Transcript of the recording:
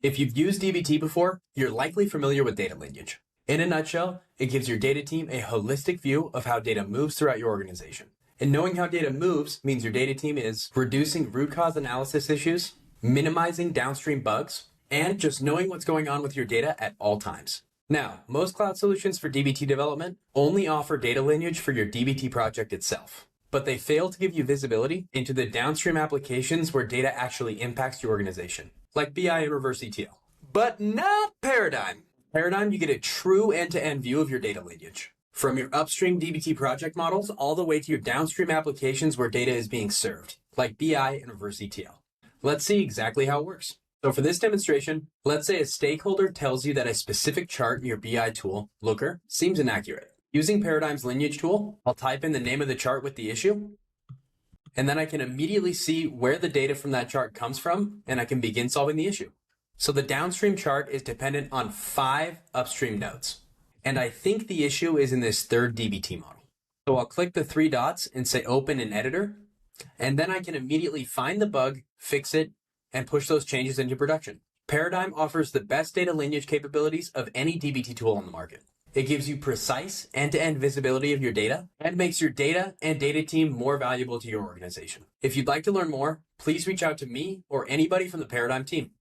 If you've used dbt before, you're likely familiar with data lineage. In a nutshell, it gives your data team a holistic view of how data moves throughout your organization. And knowing how data moves means your data team is reducing root cause analysis issues, minimizing downstream bugs, and just knowing what's going on with your data at all times. Now, most cloud solutions for dbt development only offer data lineage for your dbt project itself, but they fail to give you visibility into the downstream applications where data actually impacts your organization, like BI and reverse ETL. But not Paradigm. Paradigm, you get a true end-to-end view of your data lineage, from your upstream dbt project models all the way to your downstream applications where data is being served, like BI and reverse ETL. Let's see exactly how it works. So for this demonstration, let's say a stakeholder tells you that a specific chart in your BI tool, Looker, seems inaccurate. Using Paradigm's lineage tool, I'll type in the name of the chart with the issue, and then I can immediately see where the data from that chart comes from, and I can begin solving the issue. So the downstream chart is dependent on 5 upstream nodes, and I think the issue is in this third dbt model. So I'll click the 3 dots and say open in editor, and then I can immediately find the bug, fix it, and push those changes into production. Paradigm offers the best data lineage capabilities of any dbt tool on the market. It gives you precise end-to-end visibility of your data and makes your data and data team more valuable to your organization. If you'd like to learn more, please reach out to me or anybody from the Paradigm team.